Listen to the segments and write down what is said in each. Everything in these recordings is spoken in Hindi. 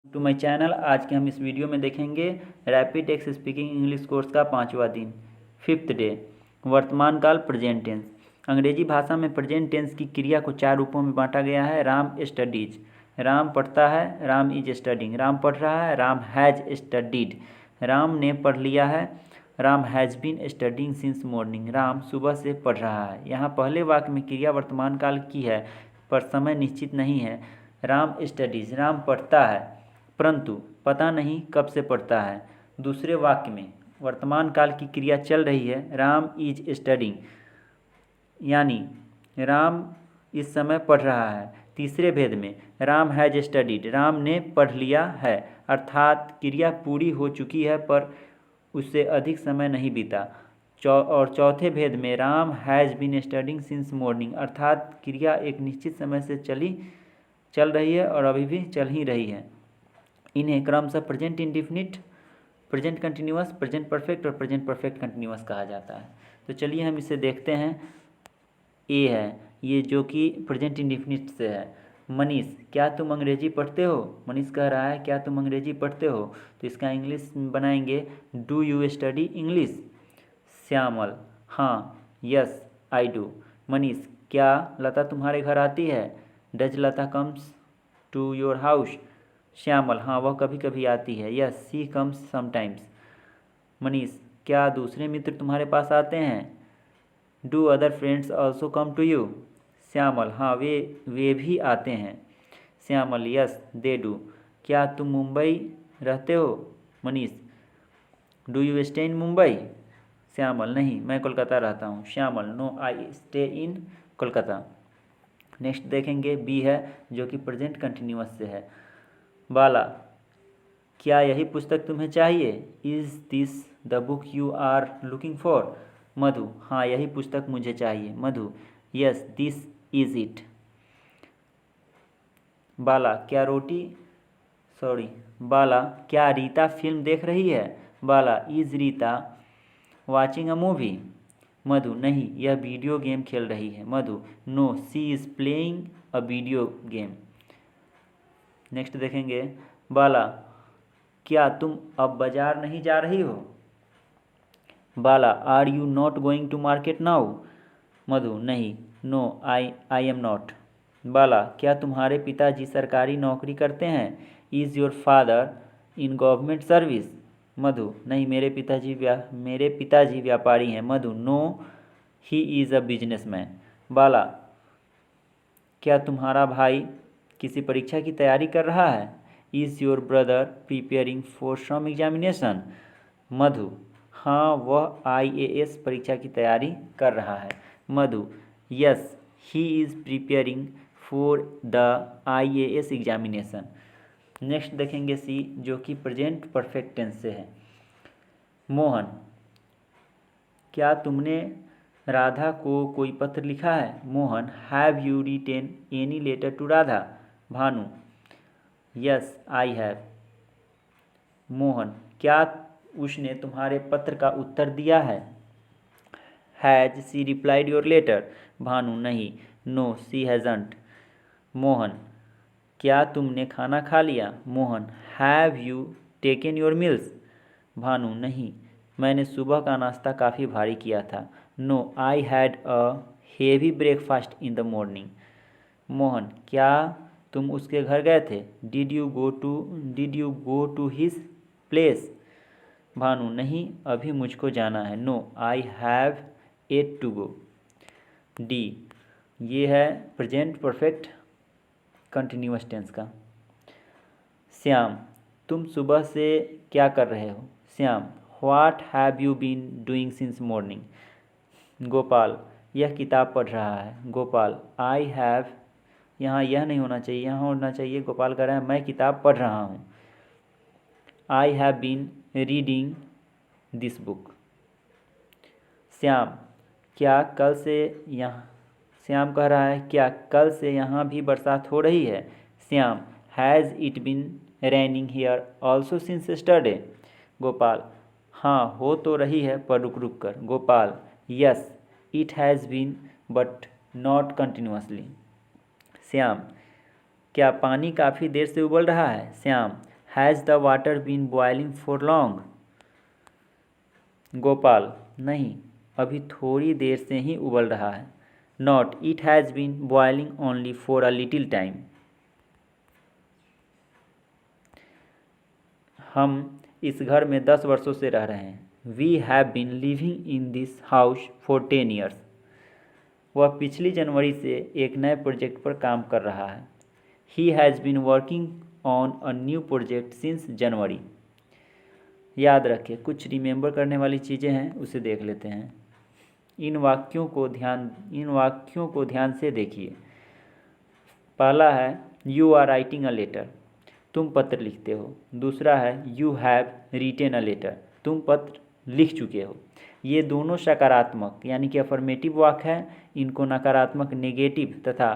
To my channel. आज के हम इस वीडियो में देखेंगे rapid text speaking English course का 5वां दिन, 5th डे, वर्तमान काल प्रेजेंट टेंस। अंग्रेजी भाषा में प्रेजेंट टेंस की क्रिया को 4 रूपों में बांटा गया है। राम स्टडीज, राम पढ़ता है, राम इज स्टडिंग, राम पढ़ रहा है, राम हैज स्टडीड, राम ने पढ़ लिया है, Ram has been studying since morning, Ram सुबह से पढ़ रहा है। यहाँ पहले वाक्य में क्रिया वर्तमान काल की है पर समय निश्चित नहीं है। राम स्टडीज, राम पढ़ता है परंतु पता नहीं कब से पढ़ता है। दूसरे वाक्य में वर्तमान काल की क्रिया चल रही है, राम इज स्टडिंग, यानी राम इस समय पढ़ रहा है। तीसरे भेद में राम हैज स्टडीड, राम ने पढ़ लिया है, अर्थात क्रिया पूरी हो चुकी है पर उससे अधिक समय नहीं बीता। और चौथे भेद में Ram has been studying since morning, अर्थात क्रिया एक निश्चित समय से चल रही है और अभी भी चल ही रही है। इन्हें क्रमशः present indefinite, present continuous, present perfect और प्रेजेंट परफेक्ट कंटिन्यूअस कहा जाता है। तो चलिए हम इसे देखते हैं। ए है ये, जो कि प्रेजेंट इंडेफिनिट से है। मनीष, क्या तुम अंग्रेजी पढ़ते हो? मनीष कह रहा है क्या तुम अंग्रेजी पढ़ते हो? तो इसका इंग्लिश बनाएंगे, do you study English? Shyamal, हाँ, यस आई डू। मनीष, क्या लता तुम्हारे घर आती है? Does Lata comes to your house? Shyamal, हाँ, वह कभी कभी आती है, yes she comes sometimes. Manish, क्या दूसरे मित्र तुम्हारे पास आते हैं? Do other friends also come to you? Shyamal, हाँ, वे भी आते हैं। Shyamal, yes they do. क्या तुम मुंबई रहते हो? Manish, do you stay in Mumbai? Shyamal, नहीं, मैं कोलकाता रहता हूँ। Shyamal, no I stay in Kolkata. Next देखेंगे, बी है, जो कि प्रेजेंट कंटिन्यूअस से है। बाला, क्या यही पुस्तक तुम्हें चाहिए? Is this the book you are looking for? Madhu, हाँ, यही पुस्तक मुझे चाहिए। Madhu, yes this is it. Bala, Bala, क्या रीता फिल्म देख रही है? Bala, is Rita watching a movie? Madhu, नहीं, यह वीडियो गेम खेल रही है। Madhu, no she is playing a video game. Next देखेंगे, बाला, क्या तुम अब बाजार नहीं जा रही हो? Bala, are you not going to market now? Madhu, नहीं, no I am not. Bala, क्या तुम्हारे पिताजी सरकारी नौकरी करते हैं? Is your father in government service? Madhu, नहीं, मेरे पिताजी व्यापारी हैं। Madhu, no he is a businessman. Bala, क्या तुम्हारा भाई किसी परीक्षा की तैयारी कर रहा है? Is your brother preparing for some examination? Madhu, हाँ, वह IAS परीक्षा की तैयारी कर रहा है। Madhu, yes he is preparing for the IAS examination. Next देखेंगे सी, जो कि प्रेजेंट परफेक्ट टेंस से है। मोहन, क्या तुमने राधा को कोई पत्र लिखा है? Mohan, have you written any letter to Radha? Bhanu, yes I have. Mohan, क्या उसने तुम्हारे पत्र का उत्तर दिया है? Has she replied your letter? Bhanu, नहीं, नो सी हैजंट। मोहन, क्या तुमने खाना खा लिया? Mohan, have you taken your meals? Bhanu, नहीं, मैंने सुबह का नाश्ता काफ़ी भारी किया था। No I had a heavy breakfast in the morning. Mohan, क्या तुम उसके घर गए थे? Did you go to his place? Bhanu, नहीं, अभी मुझको जाना है। No I have yet to go. D, ये है प्रेजेंट परफेक्ट कंटिन्यूअस टेंस का। श्याम, तुम सुबह से क्या कर रहे हो? Shyam, what have you been doing since morning? Gopal, यह किताब पढ़ रहा है। गोपाल, आई हैव, यहाँ यह नहीं होना चाहिए, यहाँ होना चाहिए, गोपाल कह रहा है मैं किताब पढ़ रहा हूँ। I have been reading this book. Shyam, क्या कल से यहाँ श्याम कह रहा है क्या कल से यहाँ भी बरसात हो रही है? Shyam, has it been raining here also since yesterday? Gopal, हाँ, हो तो रही है पर रुक रुक कर। Gopal, yes it has been but not continuously. Shyam, क्या पानी काफ़ी देर से उबल रहा है? Shyam, has the water been boiling for long? Gopal, नहीं, अभी थोड़ी देर से ही उबल रहा है। Not, it has been boiling only for a little time. हम इस घर में 10 वर्षों से रह रहे हैं। We have been living in this house for 10 years. वह पिछली जनवरी से एक नए प्रोजेक्ट पर काम कर रहा है। He has been working on a new project since January. याद रखें, कुछ रिमेंबर करने वाली चीज़ें हैं, उसे देख लेते हैं। इन वाक्यों को ध्यान से देखिए। पहला है you are writing a letter, तुम पत्र लिखते हो। दूसरा है you have written a letter, तुम पत्र लिख चुके हो। ये दोनों सकारात्मक यानी कि अफर्मेटिव वाक्य है। इनको नकारात्मक नेगेटिव तथा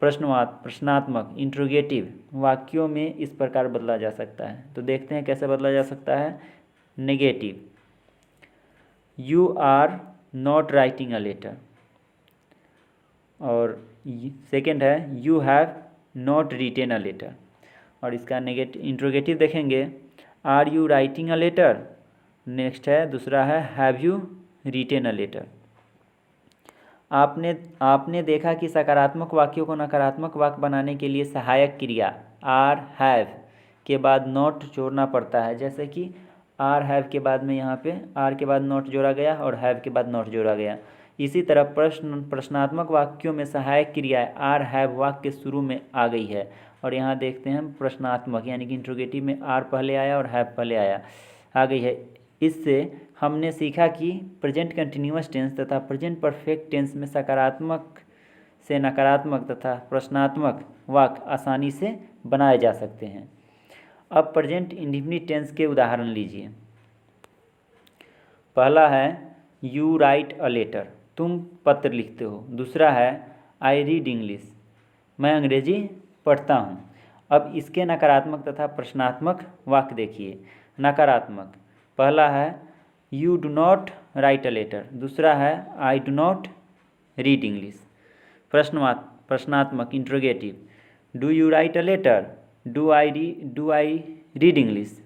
प्रश्नात्मक इंट्रोगेटिव वाक्यों में इस प्रकार बदला जा सकता है। तो देखते हैं कैसे बदला जा सकता है। Negative, you are not writing a letter. और सेकेंड है you have not written a letter. और इसका नेगेटिव इंट्रोगेटिव देखेंगे, are you writing a letter. Next है दूसरा है have you written a letter. आपने देखा कि सकारात्मक वाक्यों को नकारात्मक वाक्य बनाने के लिए सहायक क्रिया आर हैव के बाद नॉट जोड़ना पड़ता है। जैसे कि आर हैव के बाद में यहाँ पे आर के बाद नॉट जोड़ा गया और हैव के बाद नॉट जोड़ा गया। इसी तरह प्रश्नात्मक वाक्यों में सहायक क्रिया आर हैव वाक्य के शुरू में आ गई है। और यहाँ देखते हैं प्रश्नात्मक यानी कि इंट्रोगेटिव में आर पहले आया और हैव पहले आ गई है। इससे हमने सीखा कि प्रेजेंट कंटिन्यूअस टेंस तथा प्रेजेंट परफेक्ट टेंस में सकारात्मक से नकारात्मक तथा प्रश्नात्मक वाक्य आसानी से बनाए जा सकते हैं। अब प्रेजेंट इंडेफिनिट टेंस के उदाहरण लीजिए। पहला है यू राइट अ लेटर, तुम पत्र लिखते हो। दूसरा है आई रीड इंग्लिश, मैं अंग्रेजी पढ़ता हूँ। अब इसके नकारात्मक तथा प्रश्नात्मक वाक्य देखिए। नकारात्मक, पहला है you do not write a letter. दूसरा है I do not read English. प्रश्नात्मक interrogative, do you write a letter, do I read English.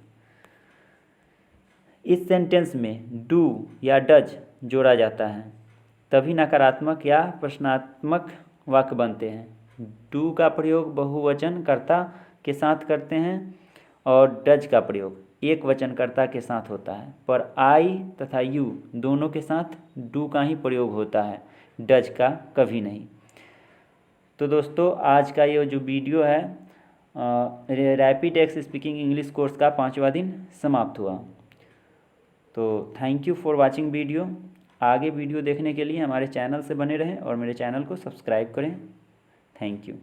इस सेंटेंस में डू या डज जोड़ा जाता है, तभी नकारात्मक या प्रश्नात्मक वाक्य बनते हैं। डू का प्रयोग बहुवचनकर्ता के साथ करते हैं और डज का प्रयोग एक वचनकर्ता के साथ होता है। पर आई तथा यू दोनों के साथ डू का ही प्रयोग होता है, डज का कभी नहीं। तो दोस्तों, आज का ये जो वीडियो है rapid text speaking English course का 5वां दिन समाप्त हुआ। तो thank you for watching video. आगे वीडियो देखने के लिए हमारे चैनल से बने रहें और मेरे चैनल को सब्सक्राइब करें। Thank you.